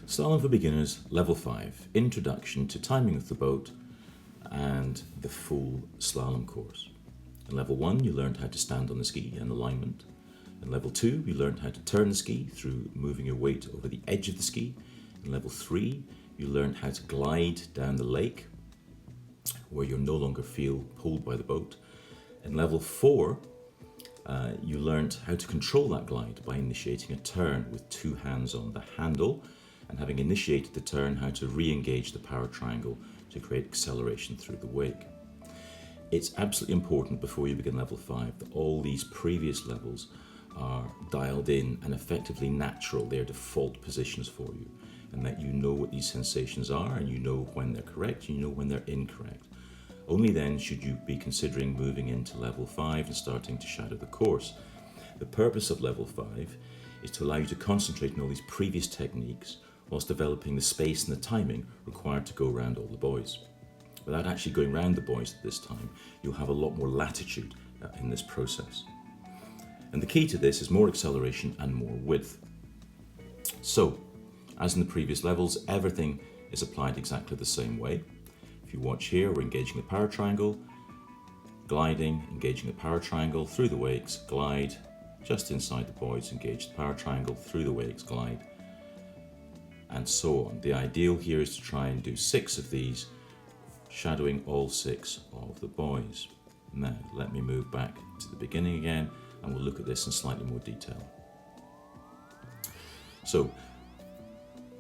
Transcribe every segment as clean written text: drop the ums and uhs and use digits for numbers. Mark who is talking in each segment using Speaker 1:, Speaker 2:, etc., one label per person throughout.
Speaker 1: Slalom for Beginners, Level 5, Introduction to Timing of the Boat and the full slalom course. In Level 1, you learned how to stand on the ski and alignment. In Level 2, you learned how to turn the ski through moving your weight over the edge of the ski. In Level 3, you learned how to glide down the lake where you no longer feel pulled by the boat. In Level 4, you learned how to control that glide by initiating a turn with two hands on the handle, and having initiated the turn, how to re-engage the power triangle to create acceleration through the wake. It's absolutely important before you begin Level 5 that all these previous levels are dialed in and effectively natural. They're default positions for you, and that you know what these sensations are, and you know when they're correct, and you know when they're incorrect. Only then should you be considering moving into Level 5 and starting to shadow the course. The purpose of Level 5 is to allow you to concentrate on all these previous techniques whilst developing the space and the timing required to go around all the buoys. Without actually going around the buoys at this time, you'll have a lot more latitude in this process. And the key to this is more acceleration and more width. So, as in the previous levels, everything is applied exactly the same way. If you watch here, we're engaging the power triangle, gliding, engaging the power triangle through the wakes, glide, just inside the buoys, engage the power triangle through the wakes, glide, and so on. The ideal here is to try and do 6 of these, shadowing all 6 of the buoys. Now, let me move back to the beginning again, and we'll look at this in slightly more detail. So,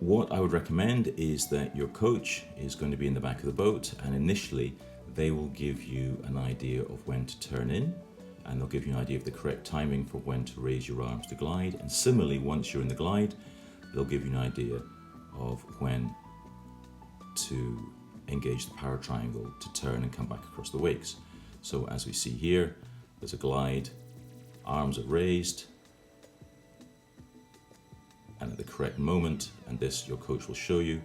Speaker 1: what I would recommend is that your coach is going to be in the back of the boat, and initially they will give you an idea of when to turn in, and they'll give you an idea of the correct timing for when to raise your arms to glide. And similarly, once you're in the glide, they'll give you an idea of when to engage the power triangle to turn and come back across the wakes. So as we see here, there's a glide, arms are raised, and at the correct moment, and this your coach will show you,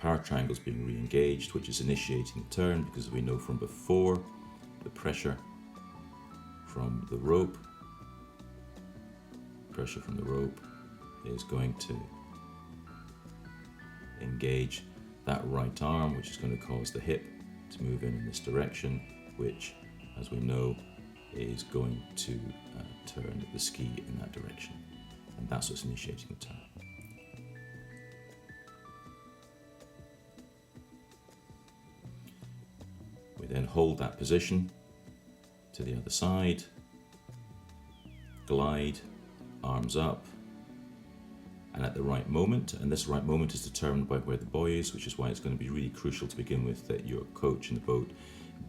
Speaker 1: power triangle is being re-engaged, which is initiating the turn, because we know from before the pressure from the rope is going to engage that right arm, which is going to cause the hip to move in this direction, which, as we know, is going to turn the ski in that direction. And that's what's initiating the turn. We then hold that position to the other side, glide, arms up, and at the right moment, and this right moment is determined by where the buoy is, which is why it's going to be really crucial to begin with that your coach in the boat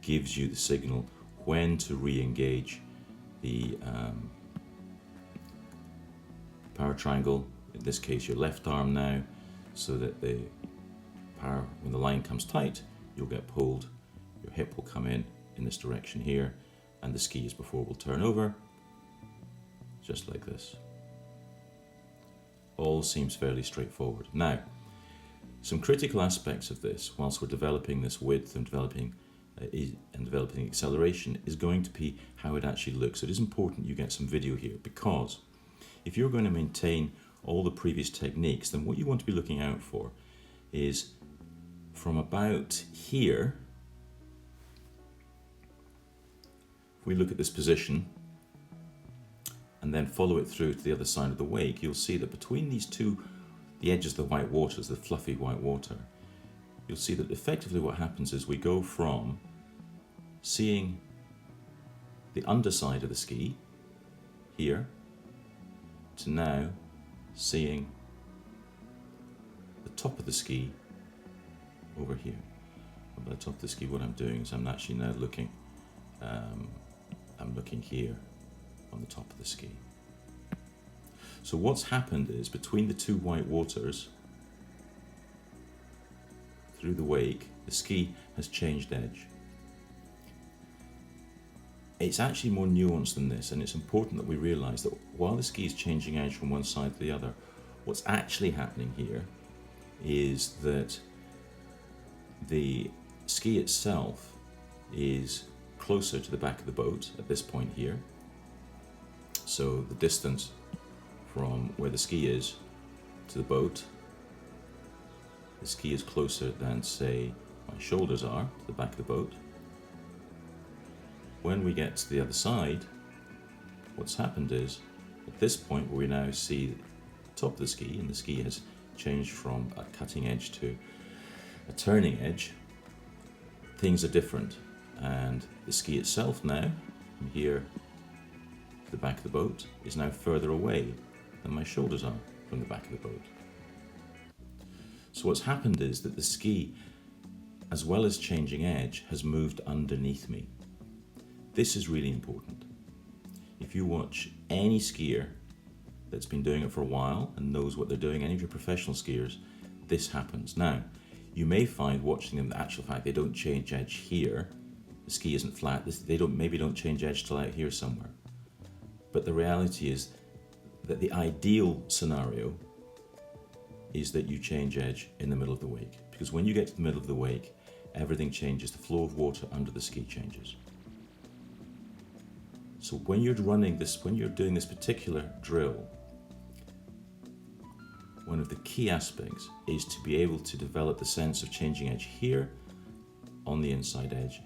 Speaker 1: gives you the signal when to re-engage the power triangle, in this case your left arm now, so that the power, when the line comes tight, you'll get pulled, your hip will come in this direction here, and the ski as before will turn over, just like this. All seems fairly straightforward. Now, some critical aspects of this, whilst we're developing this width and developing acceleration, is going to be how it actually looks. So it is important you get some video here, because if you're going to maintain all the previous techniques, then what you want to be looking out for is from about here, if we look at this position and then follow it through to the other side of the wake, you'll see that between these two, the edges of the white waters, the fluffy white water, you'll see that effectively what happens is we go from seeing the underside of the ski here to now seeing the top of the ski over here. And by the top of the ski, what I'm doing is I'm actually now looking, I'm looking here on the top of the ski. So what's happened is between the two white waters, through the wake, the ski has changed edge. It's actually more nuanced than this, and it's important that we realize that while the ski is changing edge from one side to the other, what's actually happening here is that the ski itself is closer to the back of the boat at this point here. So the distance from where the ski is to the boat the ski is closer than, say, my shoulders are to the back of the boat. When we get to the other side, what's happened is, at this point where we now see the top of the ski, and the ski has changed from a cutting edge to a turning edge, things are different. And the ski itself now, from here to the back of the boat, is now further away than my shoulders are from the back of the boat. So what's happened is that the ski, as well as changing edge, has moved underneath me. This is really important. If you watch any skier that's been doing it for a while and knows what they're doing, any of your professional skiers, this happens. Now, you may find watching them, the actual fact they don't change edge here, the ski isn't flat, they maybe don't change edge till out here somewhere. But the reality is that the ideal scenario is that you change edge in the middle of the wake. Because when you get to the middle of the wake, everything changes, the flow of water under the ski changes. So when you're doing this particular drill, one of the key aspects is to be able to develop the sense of changing edge here on the inside edge,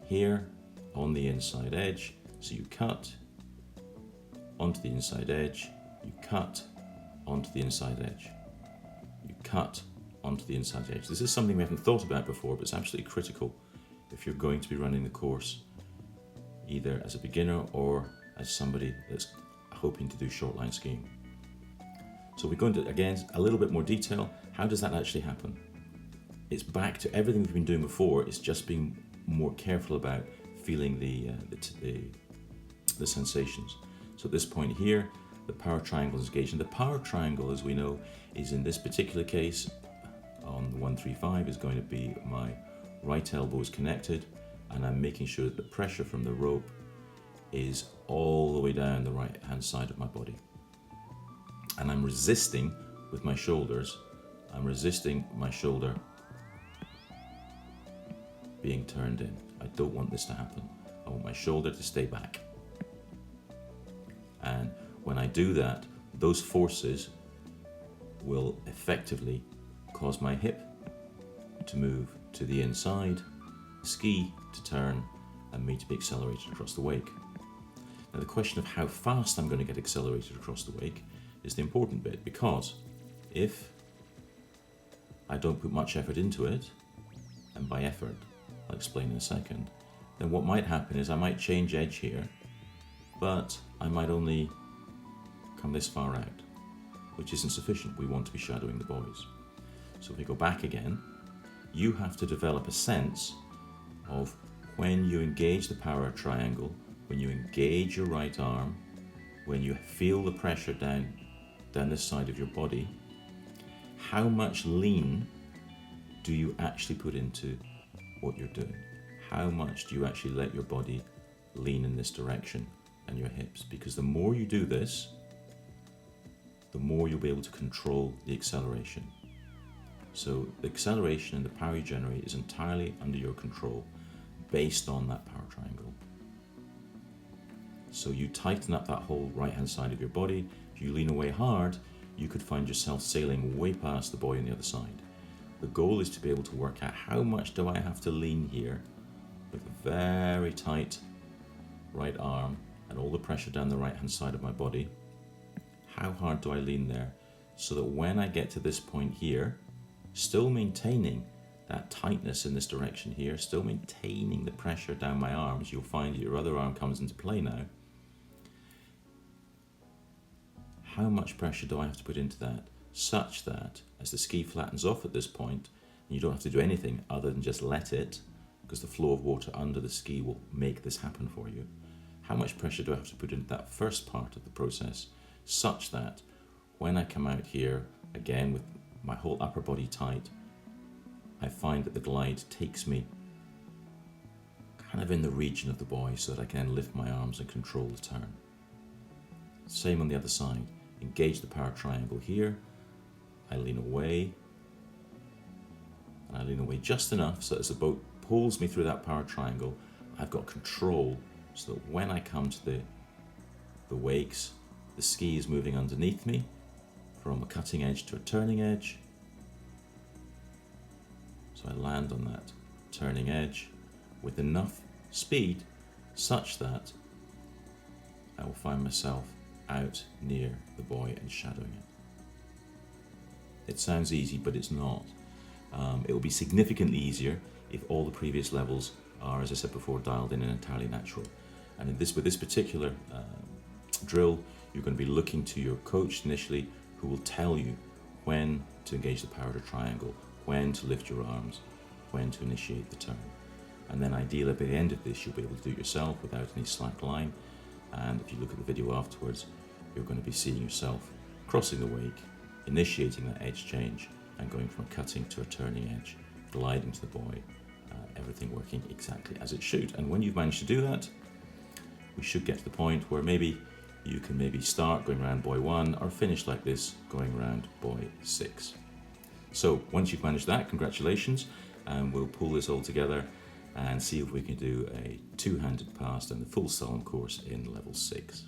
Speaker 1: here on the inside edge. So you cut onto the inside edge, you cut onto the inside edge, you cut onto the inside edge. This is something we haven't thought about before, but it's absolutely critical if you're going to be running the course, either as a beginner or as somebody that's hoping to do short line skiing. So we're going to, again, a little bit more detail. How does that actually happen? It's back to everything we've been doing before. It's just being more careful about feeling the sensations. So at this point here, the power triangle is engaged. And the power triangle, as we know, is in this particular case, on the 135, is going to be my right elbow is connected, and I'm making sure that the pressure from the rope is all the way down the right hand side of my body. And I'm resisting with my shoulders, I'm resisting my shoulder being turned in. I don't want this to happen. I want my shoulder to stay back. And when I do that, those forces will effectively cause my hip to move to the inside, ski to turn, and me to be accelerated across the wake. Now the question of how fast I'm going to get accelerated across the wake is the important bit, because if I don't put much effort into it, and by effort I'll explain in a second, then what might happen is I might change edge here, but I might only come this far out, which isn't sufficient. We want to be shadowing the buoys. So if we go back again, you have to develop a sense of when you engage the power triangle, when you engage your right arm, when you feel the pressure down this side of your body, how much lean do you actually put into what you're doing? How much do you actually let your body lean in this direction and your hips? Because the more you do this, the more you'll be able to control the acceleration. So the acceleration and the power you generate is entirely under your control based on that power triangle. So you tighten up that whole right hand side of your body. If you lean away hard, you could find yourself sailing way past the buoy on the other side. The goal is to be able to work out how much do I have to lean here with a very tight right arm and all the pressure down the right hand side of my body. How hard do I lean there so that when I get to this point here, still maintaining that tightness in this direction here, still maintaining the pressure down my arms, you'll find that your other arm comes into play now. How much pressure do I have to put into that such that as the ski flattens off at this point, and you don't have to do anything other than just let it, because the flow of water under the ski will make this happen for you. How much pressure do I have to put into that first part of the process such that when I come out here, again with my whole upper body tight, I find that the glide takes me kind of in the region of the buoy so that I can then lift my arms and control the turn. Same on the other side. Engage the power triangle here. I lean away. And I lean away just enough so as the boat pulls me through that power triangle, I've got control so that when I come to the wakes, the ski is moving underneath me from a cutting edge to a turning edge. So I land on that turning edge with enough speed such that I will find myself out near the buoy and shadowing it. It sounds easy, but it's not. It will be significantly easier if all the previous levels are, as I said before, dialed in and entirely natural. And with this particular drill, you're going to be looking to your coach initially, who will tell you when to engage the power of the triangle, when to lift your arms, when to initiate the turn. And then ideally by the end of this, you'll be able to do it yourself without any slack line. And if you look at the video afterwards, you're going to be seeing yourself crossing the wake, initiating that edge change, and going from a cutting to a turning edge, gliding to the buoy, everything working exactly as it should. And when you've managed to do that, we should get to the point where maybe you can start going around buoy 1 or finish like this going around buoy 6. So once you've managed that, congratulations, and we'll pull this all together and see if we can do a two-handed pass and the full slalom course in level 6.